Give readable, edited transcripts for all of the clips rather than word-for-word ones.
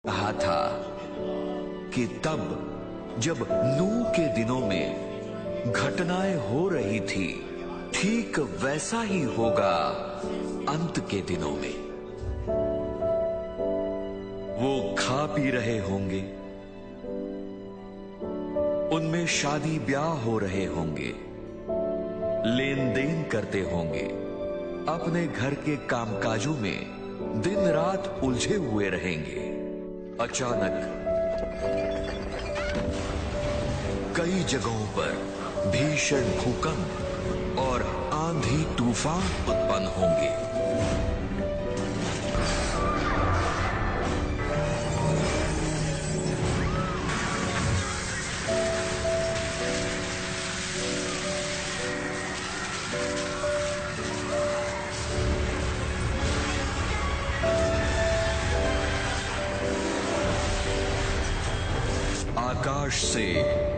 कहा था कि तब जब नूह के दिनों में घटनाएं हो रही थी, ठीक वैसा ही होगा अंत के दिनों में। वो खा पी रहे होंगे, उनमें शादी ब्याह हो रहे होंगे, लेन देन करते होंगे, अपने घर के कामकाजों में दिन रात उलझे हुए रहेंगे। अचानक कई जगहों पर भीषण भूकंप और आंधी तूफान उत्पन्न होंगे। आकाश से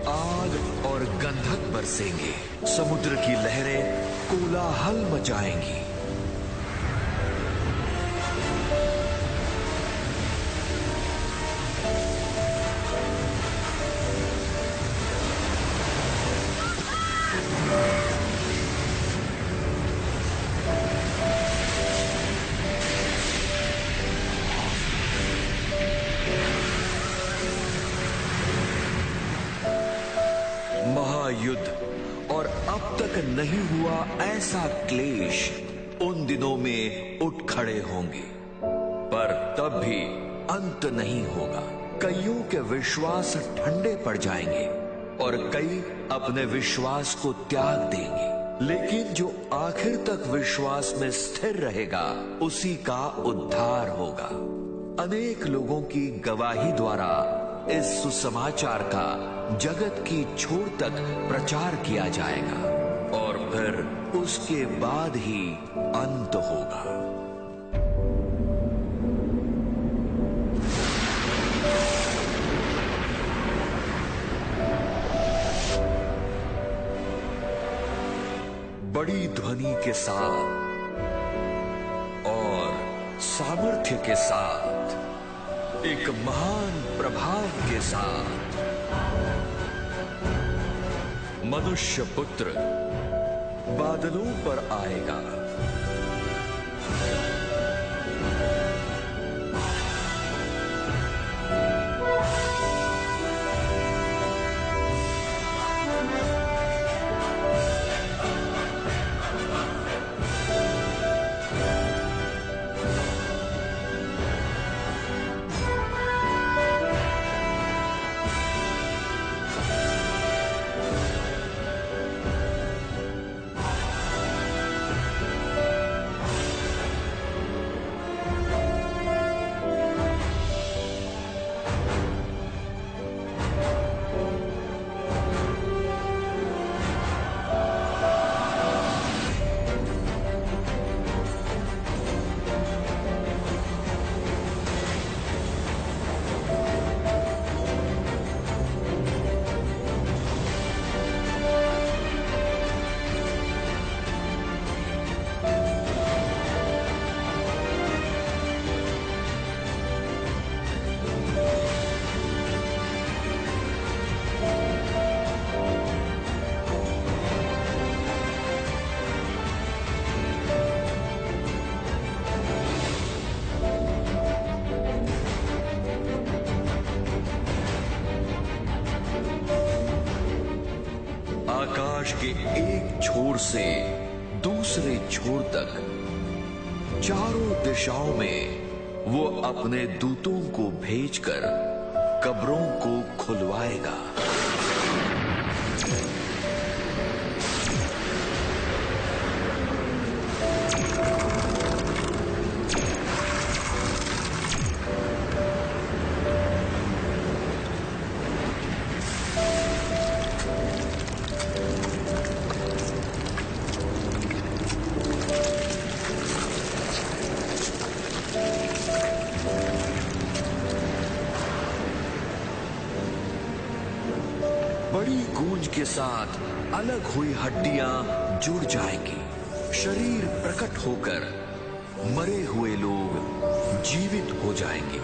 आग और गंधक बरसेंगे, समुद्र की लहरें कोलाहल मचाएंगी। महायुद्ध और अब तक नहीं हुआ ऐसा क्लेश उन दिनों में उठ खड़े होंगे, पर तब भी अंत नहीं होगा। कईयों के विश्वास ठंडे पड़ जाएंगे और कई अपने विश्वास को त्याग देंगे, लेकिन जो आखिर तक विश्वास में स्थिर रहेगा उसी का उद्धार होगा। अनेक लोगों की गवाही द्वारा इस सुसमाचार का जगत की छोर तक प्रचार किया जाएगा और फिर उसके बाद ही अंत होगा। बड़ी ध्वनि के साथ और सामर्थ्य के साथ, एक महान प्रभाव के साथ मनुष्य पुत्र बादलों पर आएगा। आकाश के एक छोर से दूसरे छोर तक चारों दिशाओं में वो अपने दूतों को भेजकर कब्रों को खुलवाएगा। बड़ी गूंज के साथ अलग हुई हड्डियां जुड़ जाएंगी, शरीर प्रकट होकर मरे हुए लोग जीवित हो जाएंगे।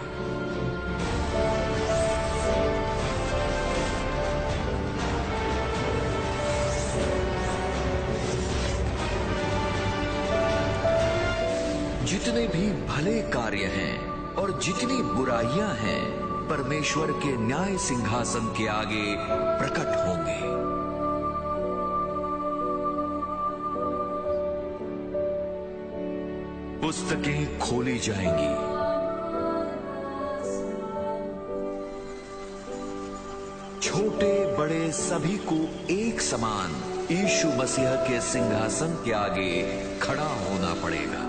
जितने भी भले कार्य हैं और जितनी बुराइयां हैं, परमेश्वर के न्याय सिंहासन के आगे प्रकट होंगे। पुस्तकें खोली जाएंगी। छोटे बड़े सभी को एक समान यीशु मसीह के सिंहासन के आगे खड़ा होना पड़ेगा।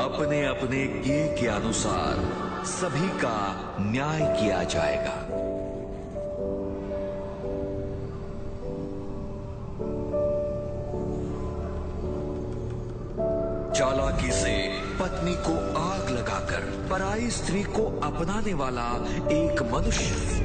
अपने अपने किए के अनुसार सभी का न्याय किया जाएगा। चालाकी से पत्नी को आग लगाकर पराई स्त्री को अपनाने वाला एक मनुष्य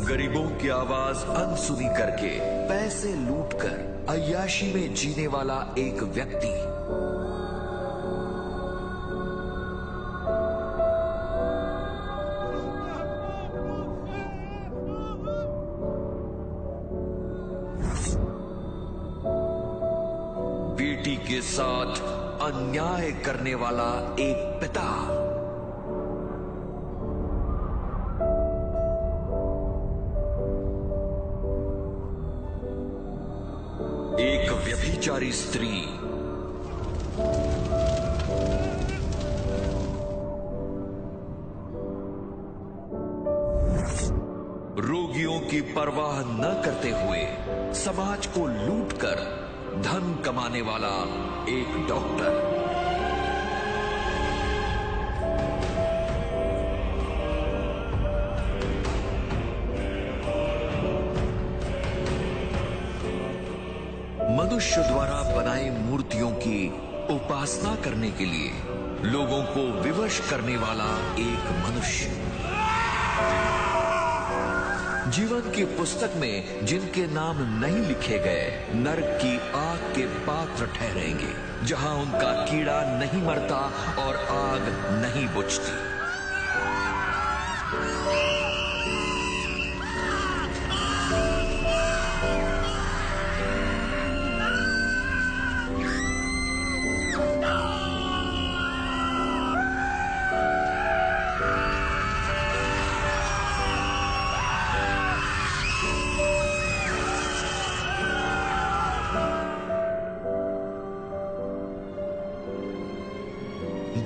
गरीबों की आवाज अनसुनी करके पैसे लूटकर अय्याशी में जीने वाला एक व्यक्ति, बेटी के साथ अन्याय करने वाला एक पिता, एक व्यभिचारी स्त्री, रोगियों की परवाह न करते हुए समाज को लूटकर धन कमाने वाला एक डॉक्टर, मनुष्य द्वारा बनाई मूर्तियों की उपासना करने के लिए लोगों को विवश करने वाला एक मनुष्य, जीवन की पुस्तक में जिनके नाम नहीं लिखे गए नरक की आग के पात्र ठहरेंगे, जहां उनका कीड़ा नहीं मरता और आग नहीं बुझती।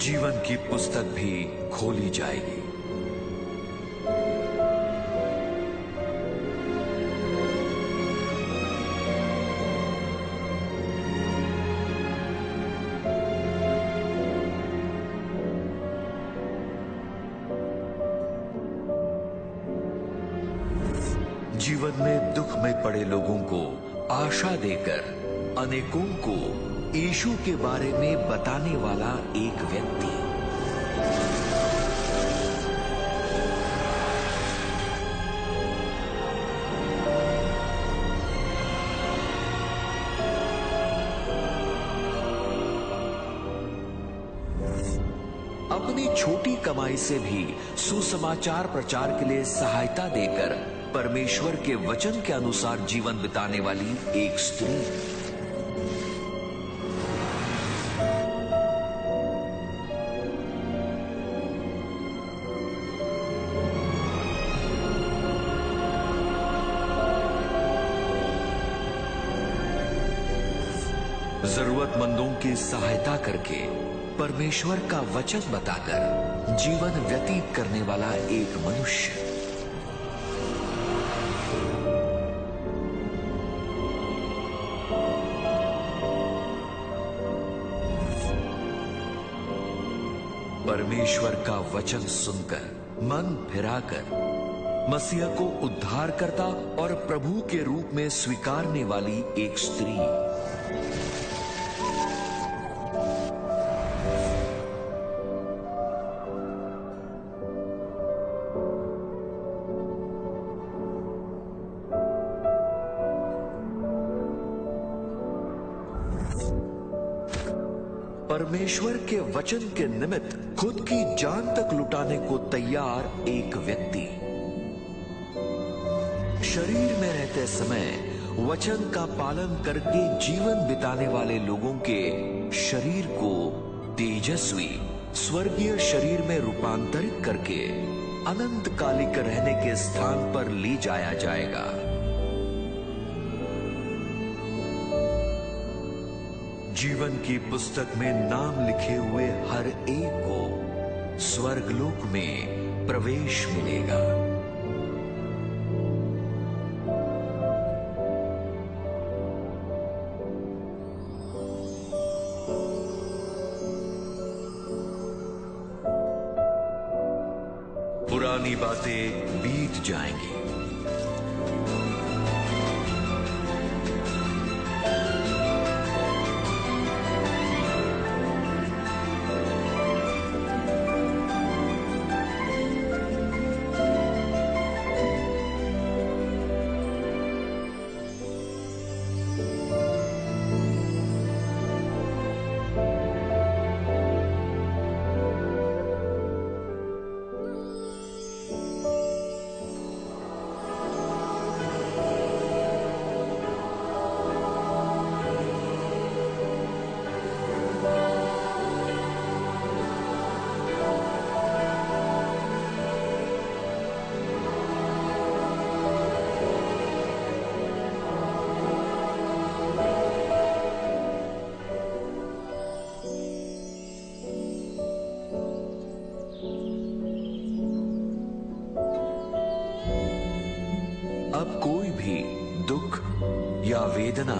जीवन की पुस्तक भी खोली जाएगी। जीवन में दुख में पड़े लोगों को आशा देकर अनेकों को यीशु के बारे में बताने वाला एक व्यक्ति, अपनी छोटी कमाई से भी सुसमाचार प्रचार के लिए सहायता देकर परमेश्वर के वचन के अनुसार जीवन बिताने वाली एक स्त्री, जरूरतमंदों की सहायता करके परमेश्वर का वचन बताकर जीवन व्यतीत करने वाला एक मनुष्य, परमेश्वर का वचन सुनकर मन फिराकर मसीह को उद्धारकर्ता और प्रभु के रूप में स्वीकारने वाली एक स्त्री। परमेश्वर के वचन के निमित्त खुद की जान तक लुटाने को तैयार एक व्यक्ति। शरीर में रहते समय वचन का पालन करके जीवन बिताने वाले लोगों के शरीर को तेजस्वी स्वर्गीय शरीर में रूपांतरित करके अनंत कालिक रहने के स्थान पर ले जाया जाएगा। जीवन की पुस्तक में नाम लिखे हुए हर एक को स्वर्गलोक में प्रवेश मिलेगा। पुरानी बातें बीत जाएंगी। अब कोई भी दुख या वेदना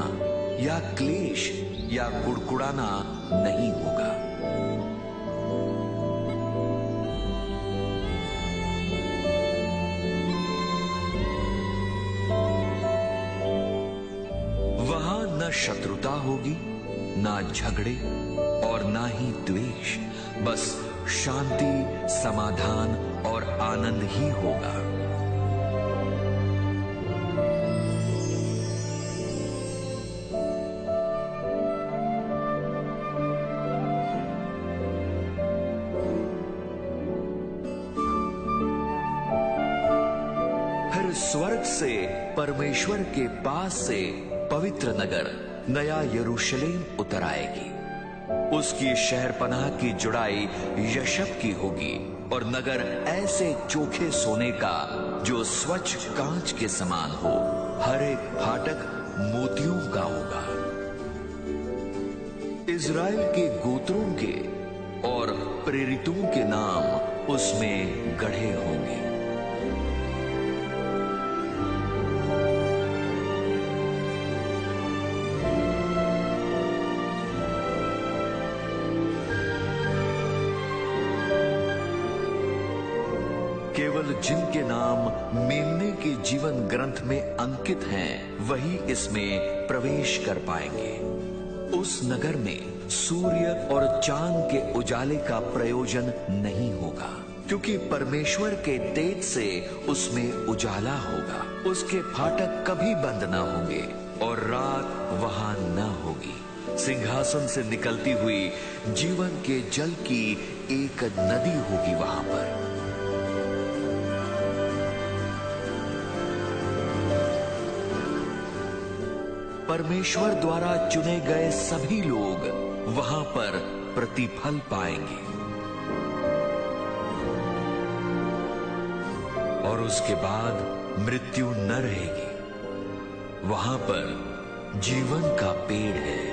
या क्लेश या कुड़कुड़ाना नहीं होगा। वहां न शत्रुता होगी, ना झगड़े और ना ही द्वेष, बस शांति, समाधान और आनंद ही होगा। स्वर्ग से परमेश्वर के पास से पवित्र नगर नया यरूशलेम उतर आएगी। उसकी शहरपनाह की जुड़ाई यशब की होगी और नगर ऐसे चोखे सोने का जो स्वच्छ कांच के समान हो। हर एक फाटक मोतियों का होगा। इज़राइल के गोत्रों के और प्रेरितों के नाम उसमें गढ़े होंगे। केवल जिनके नाम मेमने के जीवन ग्रंथ में अंकित हैं, वही इसमें प्रवेश कर पाएंगे। उस नगर में सूर्य और चांद के उजाले का प्रयोजन नहीं होगा, क्योंकि परमेश्वर के तेज से उसमें उजाला होगा। उसके फाटक कभी बंद न होंगे और रात वहां न होगी। सिंहासन से निकलती हुई जीवन के जल की एक नदी होगी वहां पर। परमेश्वर द्वारा चुने गए सभी लोग वहां पर प्रतिफल पाएंगे और उसके बाद मृत्यु न रहेगी। वहां पर जीवन का पेड़ है।